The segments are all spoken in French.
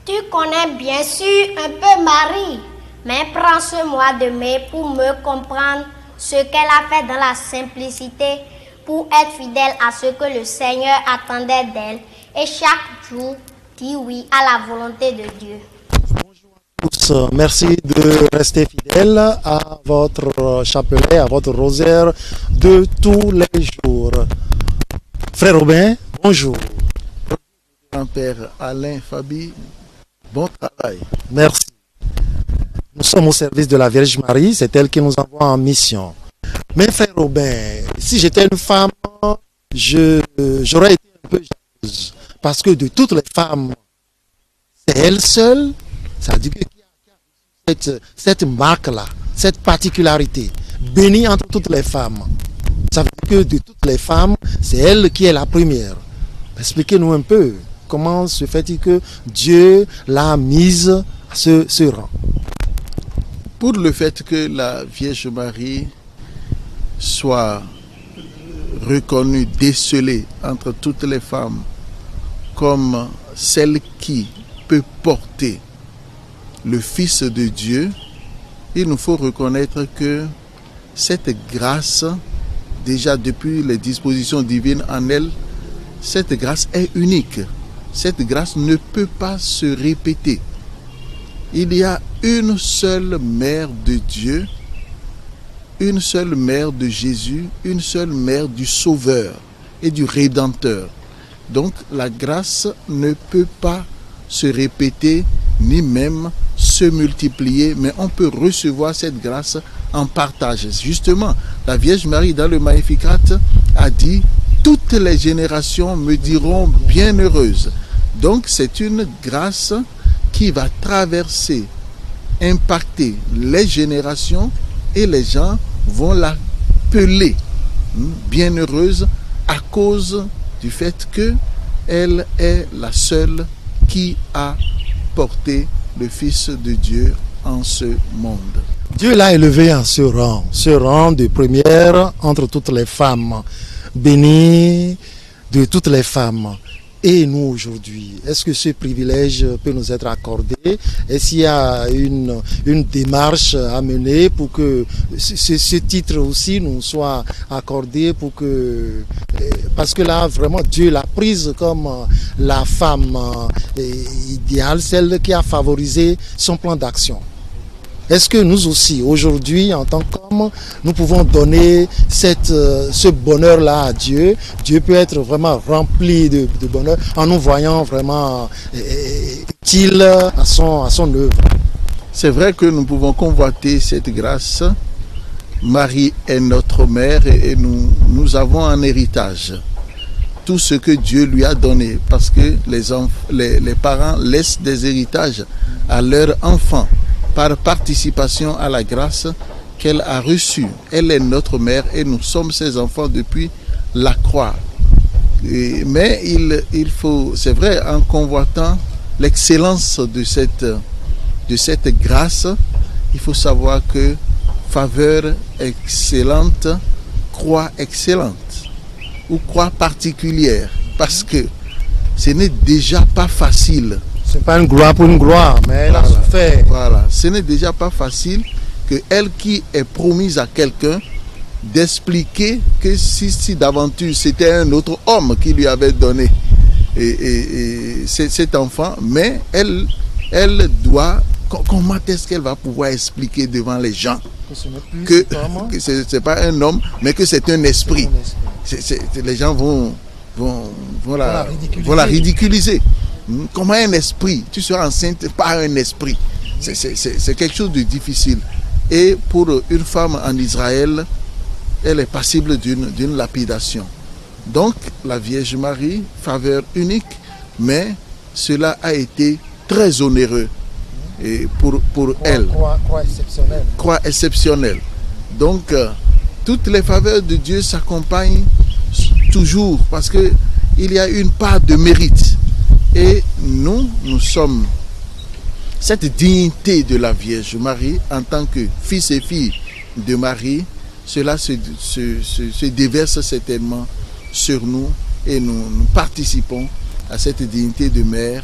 Tu connais bien sûr un peu Marie, mais prends ce mois de mai pour me comprendre ce qu'elle a fait dans la simplicité pour être fidèle à ce que le Seigneur attendait d'elle et chaque jour dit oui à la volonté de Dieu. Bonjour à tous, merci de rester fidèle à votre chapelet, à votre rosaire de tous les jours. Frère Robin, bonjour. Grand-père Alain Fabi, bon travail. Merci. Nous sommes au service de la Vierge Marie, c'est elle qui nous envoie en mission. Mais frère Robin, si j'étais une femme, j'aurais été un peu jalouse. Parce que de toutes les femmes, c'est elle seule, ça dit que cette marque-là, cette particularité, bénie entre toutes les femmes. Ça veut dire que de toutes les femmes, c'est elle qui est la première. Expliquez-nous un peu. Comment se fait-il que Dieu l'a mise à ce rang? Pour le fait que la Vierge Marie soit reconnue, décelée entre toutes les femmes comme celle qui peut porter le Fils de Dieu, il nous faut reconnaître que cette grâce, déjà depuis les dispositions divines en elle, cette grâce est unique. Cette grâce ne peut pas se répéter. Il y a une seule mère de Dieu, une seule mère de Jésus, une seule mère du Sauveur et du Rédempteur. Donc la grâce ne peut pas se répéter ni même se multiplier, mais on peut recevoir cette grâce en partage. Justement, la Vierge Marie dans le Magnificat a dit: toutes les générations me diront bienheureuse. Donc c'est une grâce qui va traverser, impacter les générations et les gens vont l'appeler bienheureuse à cause du fait qu'elle est la seule qui a porté le Fils de Dieu en ce monde. Dieu l'a élevée en ce rang de première entre toutes les femmes, bénie de toutes les femmes. Et nous aujourd'hui, est-ce que ce privilège peut nous être accordé? Est-ce qu'il y a une démarche à mener pour que ce titre aussi nous soit accordé parce que là vraiment Dieu l'a prise comme la femme idéale, celle qui a favorisé son plan d'action. Est-ce que nous aussi, aujourd'hui, en tant qu'hommes, nous pouvons donner ce bonheur-là à Dieu? Dieu peut être vraiment rempli de bonheur en nous voyant vraiment utile à son œuvre. C'est vrai que nous pouvons convoiter cette grâce. Marie est notre mère et nous avons en héritage tout ce que Dieu lui a donné, parce que les parents laissent des héritages à leurs enfants par participation à la grâce qu'elle a reçue. Elle est notre mère et nous sommes ses enfants depuis la croix. Mais il faut, c'est vrai, en convoitant l'excellence de cette grâce, il faut savoir que faveur excellente, croix excellente ou croix particulière, parce que ce n'est déjà pas facile. Ce n'est pas une gloire pour une gloire, mais elle a souffert. Voilà, ce n'est déjà pas facile que elle qui est promise à quelqu'un d'expliquer que si d'aventure c'était un autre homme qui lui avait donné cet enfant, mais elle doit, comment est-ce qu'elle va pouvoir expliquer devant les gens que ce n'est pas un homme, mais que c'est un esprit. Les gens vont la ridiculiser. Comment un esprit? Tu seras enceinte par un esprit. C'est quelque chose de difficile. Et pour une femme en Israël, elle est passible d'une lapidation. Donc, la Vierge Marie, faveur unique, mais cela a été très onéreux pour elle. Croix exceptionnelle. Croix exceptionnelle. Donc, toutes les faveurs de Dieu s'accompagnent toujours parce qu'il y a une part de mérite. Et nous sommes cette dignité de la Vierge Marie en tant que fils et filles de Marie, cela se déverse certainement sur nous et nous participons à cette dignité de mère,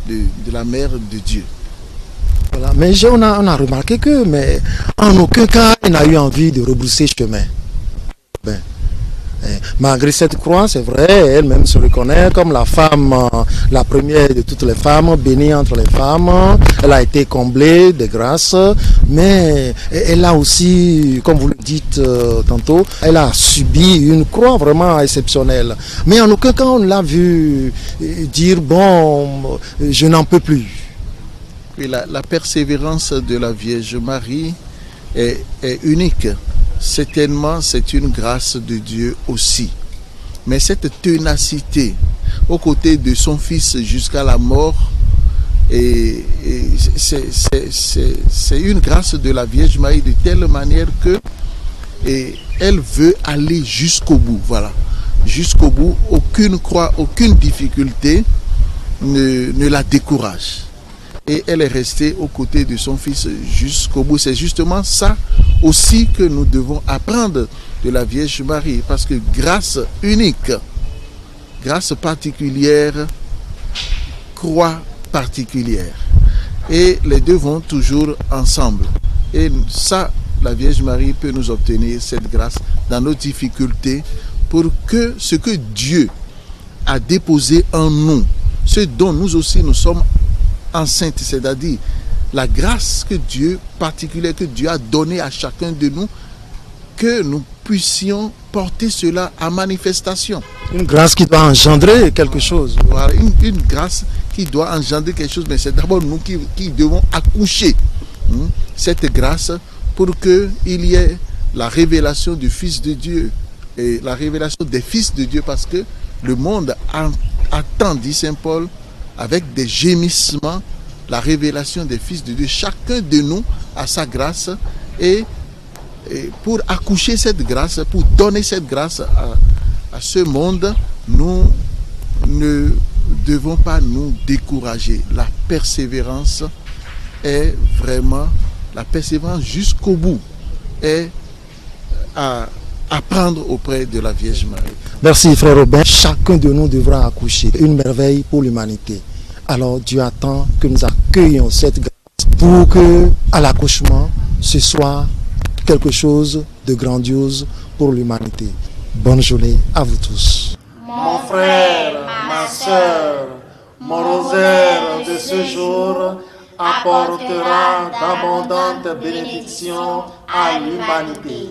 de la mère de Dieu. Voilà. Mais on a remarqué que, mais en aucun cas, elle n'a eu envie de rebrousser chemin. Ben, malgré cette croix, c'est vrai, elle-même se reconnaît comme la femme, la première de toutes les femmes, bénie entre les femmes. Elle a été comblée de grâce, mais elle a aussi, comme vous le dites tantôt, elle a subi une croix vraiment exceptionnelle. Mais en aucun cas, on l'a vu dire, bon, je n'en peux plus. Et la persévérance de la Vierge Marie est unique. Certainement, c'est une grâce de Dieu aussi. Mais cette ténacité aux côtés de son Fils jusqu'à la mort, c'est une grâce de la Vierge Marie de telle manière que elle veut aller jusqu'au bout. Voilà, jusqu'au bout. Aucune croix, aucune difficulté ne la décourage. Et elle est restée aux côtés de son Fils jusqu'au bout. C'est justement ça aussi que nous devons apprendre de la Vierge Marie. Parce que grâce unique, grâce particulière, croix particulière. Et les deux vont toujours ensemble. Et ça, la Vierge Marie peut nous obtenir cette grâce dans nos difficultés pour que ce que Dieu a déposé en nous, ce dont nous aussi nous sommes enceinte, c'est-à-dire la grâce que Dieu, particulière que Dieu a donnée à chacun de nous, que nous puissions porter cela à manifestation. Une grâce qui doit engendrer quelque chose. Voilà, une grâce qui doit engendrer quelque chose, mais c'est d'abord nous qui devons accoucher cette grâce pour qu'il y ait la révélation du Fils de Dieu et la révélation des fils de Dieu, parce que le monde attend, dit Saint Paul, avec des gémissements, la révélation des fils de Dieu. Chacun de nous a sa grâce, et pour accoucher cette grâce, pour donner cette grâce à ce monde, nous ne devons pas nous décourager. La persévérance est vraiment, la persévérance jusqu'au bout est à apprendre auprès de la Vierge Marie. Merci frère Robin. Chacun de nous devra accoucher. Une merveille pour l'humanité. Alors Dieu attend que nous accueillions cette grâce pour que à l'accouchement ce soit quelque chose de grandiose pour l'humanité. Bonne journée à vous tous. Mon frère, ma soeur, mon rosaire de ce jour apportera d'abondantes bénédictions à l'humanité.